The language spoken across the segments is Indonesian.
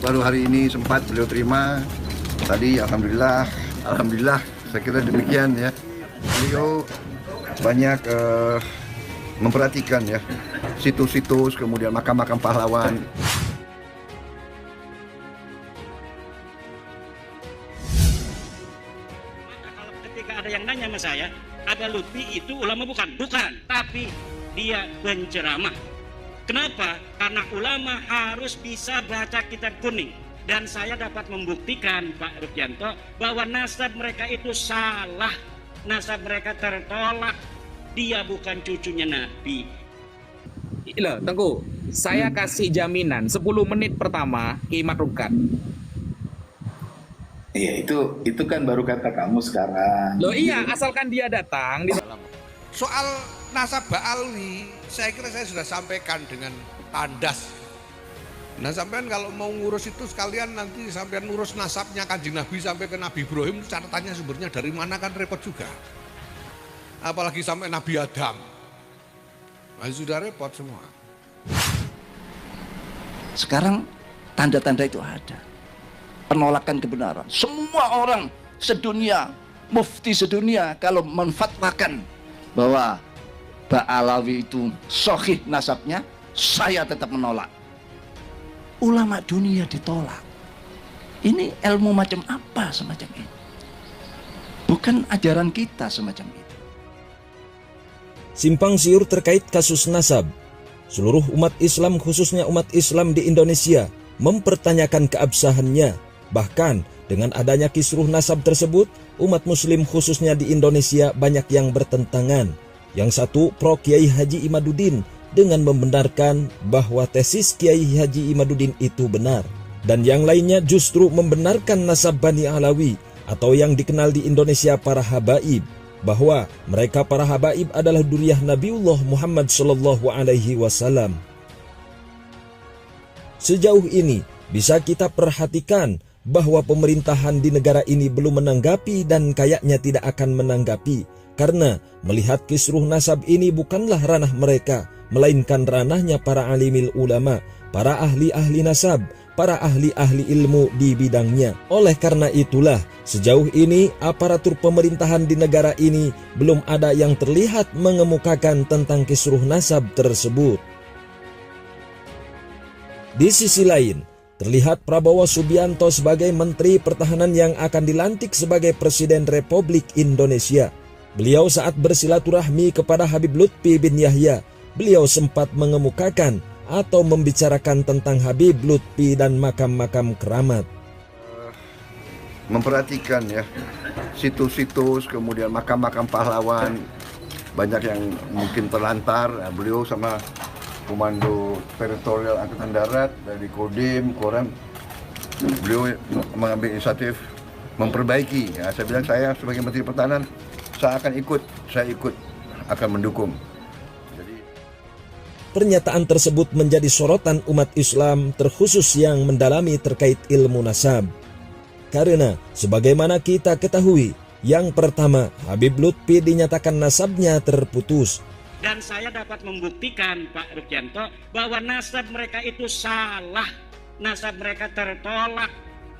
Baru hari ini sempat beliau terima. Tadi alhamdulillah saya kira demikian ya. Beliau banyak memperhatikan ya situs-situs, kemudian makam-makam pahlawan. Kalau ketika ada yang nanya sama saya, ada Lutfi itu ulama bukan, tapi dia penceramah. Kenapa? Karena ulama harus bisa baca kitab kuning. Dan saya dapat membuktikan Pak Rukyanto bahwa nasab mereka itu salah. Nasab mereka tertolak. Dia bukan cucunya Nabi. Loh, Tengku, saya kasih jaminan 10 menit pertama Kiai Rukan. Iya, itu kan baru kata kamu sekarang. Loh iya, asalkan dia datang. Soal nasab Ba'alwi, saya kira saya sudah sampaikan dengan tandas. Nah, sampean kalau mau ngurus itu sekalian nanti sampean ngurus nasabnya Kanjeng Nabi sampai ke Nabi Ibrahim, catatannya sumbernya dari mana kan repot juga. Apalagi sampai Nabi Adam. Nah, sudah repot semua. Sekarang tanda-tanda itu ada. Penolakan kebenaran. Semua orang sedunia, mufti sedunia kalau menfatwakan bahwa Ba'alawi itu sahih nasabnya, saya tetap menolak. Ulama dunia ditolak. Ini ilmu macam apa semacam ini? Bukan ajaran kita semacam itu. Simpang siur terkait kasus nasab. Seluruh umat Islam, khususnya umat Islam di Indonesia, mempertanyakan keabsahannya. Bahkan dengan adanya kisruh nasab tersebut, umat muslim khususnya di Indonesia banyak yang bertentangan. Yang satu pro Kiai Haji Imaduddin dengan membenarkan bahwa tesis Kiai Haji Imaduddin itu benar. Dan yang lainnya justru membenarkan nasab Bani Alawi atau yang dikenal di Indonesia para habaib, bahwa mereka para habaib adalah duriyah Nabiullah Muhammad SAW. Sejauh ini bisa kita perhatikan bahwa pemerintahan di negara ini belum menanggapi dan kayaknya tidak akan menanggapi, karena melihat kisruh nasab ini bukanlah ranah mereka, melainkan ranahnya para alimil ulama, para ahli-ahli nasab, para ahli-ahli ilmu di bidangnya. Oleh karena itulah, sejauh ini aparatur pemerintahan di negara ini belum ada yang terlihat mengemukakan tentang kisruh nasab tersebut. Di sisi lain, terlihat Prabowo Subianto sebagai Menteri Pertahanan yang akan dilantik sebagai Presiden Republik Indonesia. Beliau saat bersilaturahmi kepada Habib Lutfi bin Yahya, beliau sempat mengemukakan atau membicarakan tentang Habib Lutfi dan makam-makam keramat. Memperhatikan ya situs-situs, kemudian makam-makam pahlawan, banyak yang mungkin terlantar. Nah, beliau sama Komando Teritorial Angkatan Darat dari Kodim, Korem, beliau mengambil inisiatif memperbaiki. Ya, saya bilang saya sebagai Menteri Pertahanan, saya ikut akan mendukung. Pernyataan tersebut menjadi sorotan umat Islam terkhusus yang mendalami terkait ilmu nasab. Karena sebagaimana kita ketahui, yang pertama Habib Lutfi dinyatakan nasabnya terputus. Dan saya dapat membuktikan Pak Rukyanto bahwa nasab mereka itu salah. Nasab mereka tertolak.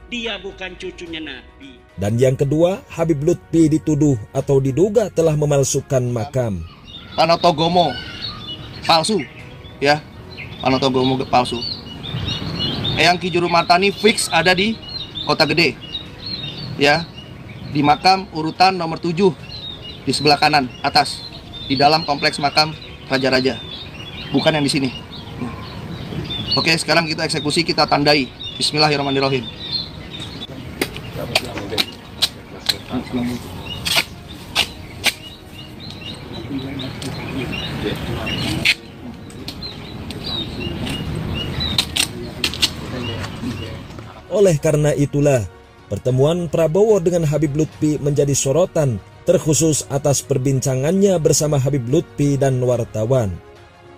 Dia bukan cucunya Nabi. Dan yang kedua, Habib Lutfi dituduh atau diduga telah memalsukan makam. Panotogomo palsu, ya, Panotogomo palsu. Eyang Ki Juru Matani fix ada di Kota Gede, ya, di makam urutan nomor 7 di sebelah kanan atas, di dalam kompleks makam Raja-Raja, bukan yang di sini. Oke, sekarang kita eksekusi, kita tandai. Bismillahirrahmanirrahim. Oleh karena itulah, pertemuan Prabowo dengan Habib Lutfi menjadi sorotan, terkhusus atas perbincangannya bersama Habib Lutfi dan wartawan.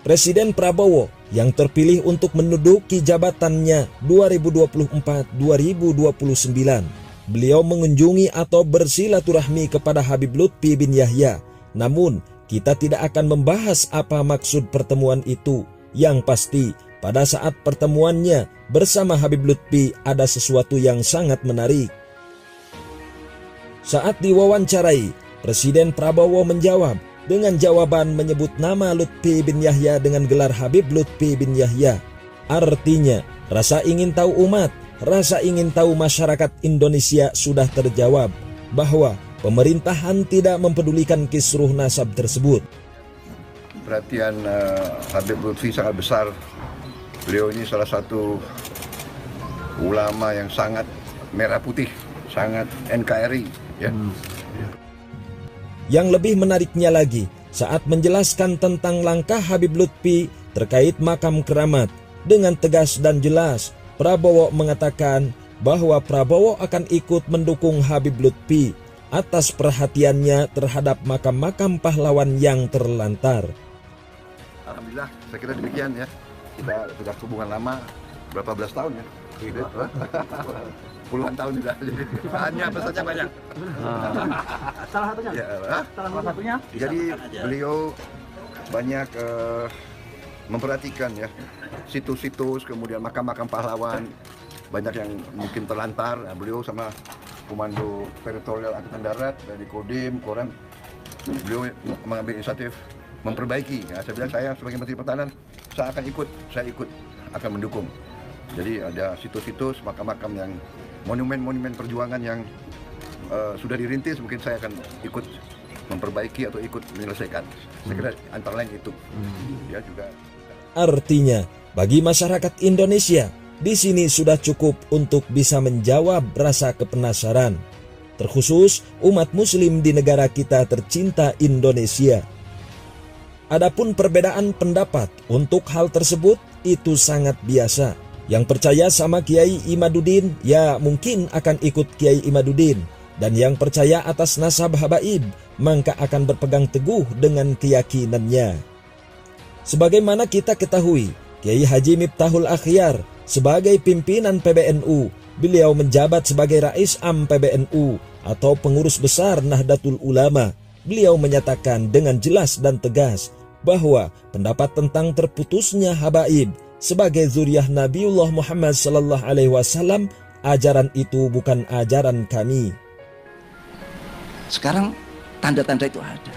Presiden Prabowo yang terpilih untuk menduduki jabatannya 2024-2029, beliau mengunjungi atau bersilaturahmi kepada Habib Lutfi bin Yahya. Namun, kita tidak akan membahas apa maksud pertemuan itu. Yang pasti, pada saat pertemuannya bersama Habib Lutfi ada sesuatu yang sangat menarik. Saat diwawancarai, Presiden Prabowo menjawab dengan jawaban menyebut nama Lutfi bin Yahya dengan gelar Habib Lutfi bin Yahya. Artinya, rasa ingin tahu umat, rasa ingin tahu masyarakat Indonesia sudah terjawab bahwa pemerintahan tidak mempedulikan kisruh nasab tersebut. Perhatian Habib Lutfi sangat besar. Beliau ini salah satu ulama yang sangat merah putih, sangat NKRI. Ya. Yang lebih menariknya lagi, saat menjelaskan tentang langkah Habib Lutfi terkait makam keramat, dengan tegas dan jelas, Prabowo mengatakan bahwa Prabowo akan ikut mendukung Habib Lutfi atas perhatiannya terhadap makam-makam pahlawan yang terlantar. Alhamdulillah, saya kira demikian ya. Kita sudah hubungan lama, berapa belas tahun ya? Puluhan tahun sudah. Hanya pesannya banyak. Salah satunya? Ya, Salah satunya? jadi beliau banyak memperhatikan ya situs-situs, kemudian makam-makam pahlawan, banyak yang mungkin terlantar. Nah, beliau sama Komando Teritorial Angkatan Darat dari Kodim, Koran, beliau mengambil inisiatif memperbaiki. Ya, saya bilang saya sebagai Menteri Pertahanan, saya ikut akan mendukung. Jadi ada situs-situs, makam-makam yang monumen-monumen perjuangan yang sudah dirintis, mungkin saya akan ikut memperbaiki atau ikut menyelesaikan. Saya kira antara lain itu. Ya juga. Artinya, bagi masyarakat Indonesia, di sini sudah cukup untuk bisa menjawab rasa kepenasaran, terkhusus umat muslim di negara kita tercinta Indonesia. Adapun perbedaan pendapat untuk hal tersebut itu sangat biasa. Yang percaya sama Kiai Imaduddin, ya mungkin akan ikut Kiai Imaduddin. Dan yang percaya atas nasab habaib, maka akan berpegang teguh dengan keyakinannya. Sebagaimana kita ketahui, Kiai Haji Miftahul Akhyar sebagai pimpinan PBNU, beliau menjabat sebagai Rais Am PBNU atau pengurus besar Nahdlatul Ulama. Beliau menyatakan dengan jelas dan tegas bahwa pendapat tentang terputusnya habaib sebagai zuriyah Nabiullah Muhammad sallallahu alaihi wasallam, ajaran itu bukan ajaran kami. Sekarang tanda-tanda itu ada.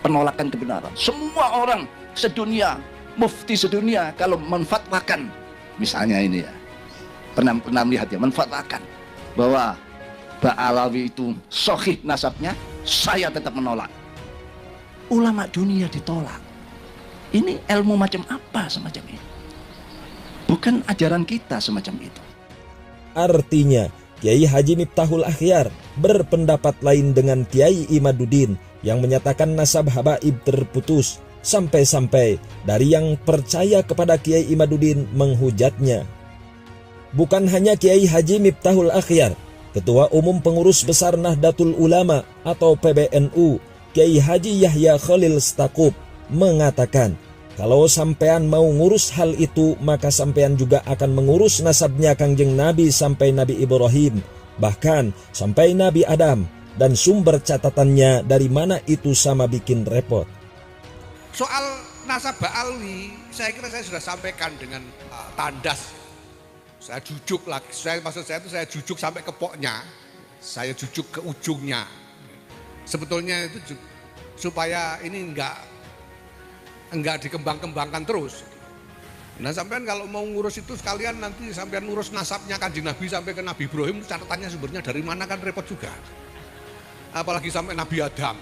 Penolakan kebenaran. Semua orang sedunia, mufti sedunia kalau menfatwakan, misalnya ini ya, pernah melihat ya, menfatwakan bahwa Ba'alawi itu sahih nasabnya, saya tetap menolak. Ulama dunia ditolak. Ini ilmu macam apa semacam ini? Bukan ajaran kita semacam itu. Artinya, Kiai Haji Miftahul Akhyar berpendapat lain dengan Kiai Imaduddin yang menyatakan nasab habaib terputus, sampai-sampai dari yang percaya kepada Kiai Imaduddin menghujatnya. Bukan hanya Kiai Haji Miftahul Akhyar, Ketua Umum Pengurus Besar Nahdlatul Ulama atau PBNU, Kiai Haji Yahya Khalil Stakuf mengatakan, kalau sampean mau ngurus hal itu, maka sampean juga akan mengurus nasabnya Kangjeng Nabi sampai Nabi Ibrahim, bahkan sampai Nabi Adam, dan sumber catatannya dari mana itu sama bikin repot. Soal nasab Ba'alwi, saya kira saya sudah sampaikan dengan tandas. Saya jujuk lagi, maksud saya itu saya jujuk sampai ke poknya, saya jujuk ke ujungnya. Sebetulnya itu supaya ini enggak dikembang-kembangkan terus. Nah, sampean kalau mau ngurus itu sekalian nanti sampean ngurus nasabnya Kanjeng Nabi sampai ke Nabi Ibrahim, catatannya sumbernya dari mana kan repot juga. Apalagi sampai Nabi Adam.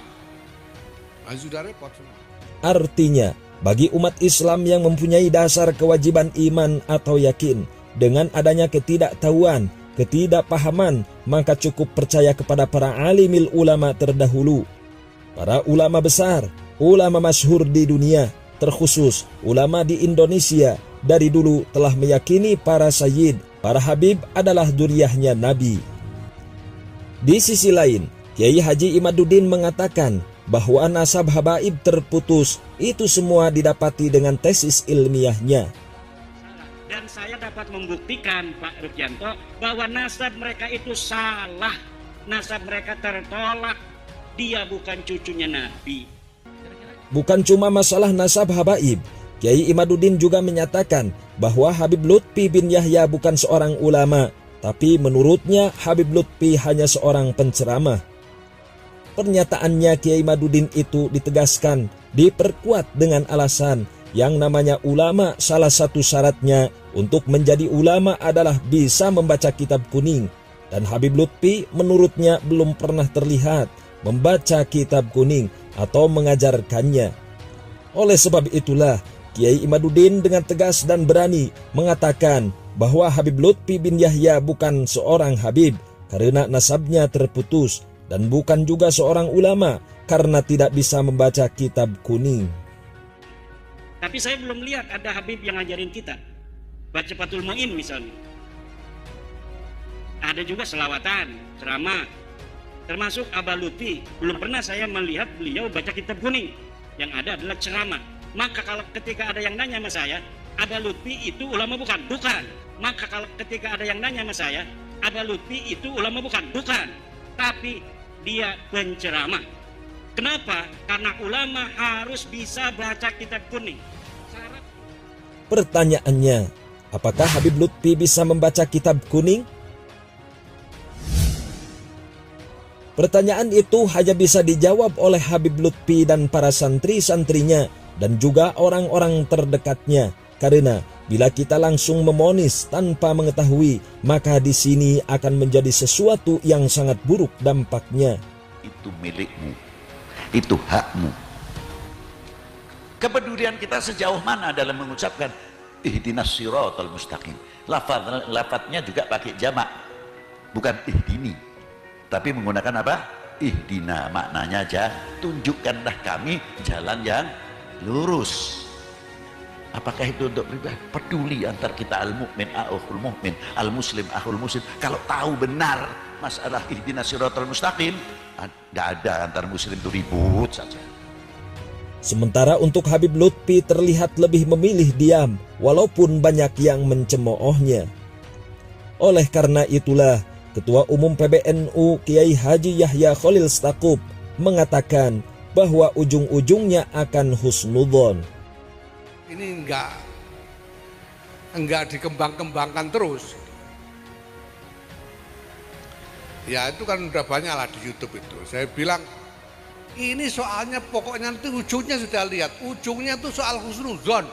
Nah, sudah repot semua. Artinya, bagi umat Islam yang mempunyai dasar kewajiban iman atau yakin, dengan adanya ketidaktahuan, ketidakpahaman, maka cukup percaya kepada para alimil ulama terdahulu. Para ulama besar, ulama masyhur di dunia, terkhusus ulama di Indonesia, dari dulu telah meyakini para sayyid, para habib adalah dzurriyyahnya Nabi. Di sisi lain, Kiai Haji Imaduddin mengatakan bahwa nasab habaib terputus itu semua didapati dengan tesis ilmiahnya. Dan saya dapat membuktikan Pak Rukyanto bahwa nasab mereka itu salah, nasab mereka tertolak, dia bukan cucunya Nabi. Bukan cuma masalah nasab habaib, Kiai Imaduddin juga menyatakan bahwa Habib Lutfi bin Yahya bukan seorang ulama, tapi menurutnya Habib Lutfi hanya seorang penceramah. Pernyataannya Kiai Imaduddin itu ditegaskan, diperkuat dengan alasan yang namanya ulama salah satu syaratnya untuk menjadi ulama adalah bisa membaca kitab kuning. Dan Habib Lutfi menurutnya belum pernah terlihat membaca kitab kuning atau mengajarkannya. Oleh sebab itulah, Kiai Imaduddin dengan tegas dan berani mengatakan bahwa Habib Lutfi bin Yahya bukan seorang Habib karena nasabnya terputus, dan bukan juga seorang ulama karena tidak bisa membaca kitab kuning. Tapi saya belum lihat ada Habib yang ngajarin kita baca Fathul Mu'in misalnya. Ada juga selawatan, ceramah, termasuk Abah Lutfi. Belum pernah saya melihat beliau baca kitab kuning. Yang ada adalah ceramah. Maka kalau ketika ada yang nanya sama saya, Abah Lutfi itu ulama bukan? Bukan. Maka kalau ketika ada yang nanya sama saya, Abah Lutfi itu ulama bukan? Bukan. Tapi dia penceramah. Kenapa? Karena ulama harus bisa baca kitab kuning. Pertanyaannya, apakah Habib Lutfi bisa membaca kitab kuning? Pertanyaan itu hanya bisa dijawab oleh Habib Lutfi dan para santri-santrinya dan juga orang-orang terdekatnya. Karena bila kita langsung memonis tanpa mengetahui, maka di sini akan menjadi sesuatu yang sangat buruk dampaknya. Itu milikmu, itu hakmu. Kepedulian kita sejauh mana dalam mengucapkan ihdinas siratal mustaqim. Lafadznya juga pakai jamak, bukan ihdini, tapi menggunakan apa? Ihdina, maknanya aja tunjukkanlah kami jalan yang lurus. Apakah itu untuk pribadi? Peduli antar kita al-mu'min akhul mu'min, al-muslim akhul muslim. Kalau tahu benar masalah ihdinas siratal mustaqim, nggak ada antar muslim itu ribut saja. Sementara untuk Habib Lutfi terlihat lebih memilih diam, walaupun banyak yang mencemoohnya. Oleh karena itulah, Ketua Umum PBNU Kiai Haji Yahya Khalil Stakuf mengatakan bahwa ujung-ujungnya akan husnudzon. Ini enggak dikembang-kembangkan terus. Ya itu kan udah banyak lah di YouTube itu. Saya bilang ini soalnya pokoknya nanti ujungnya sudah lihat. Ujungnya itu soal husnudzon.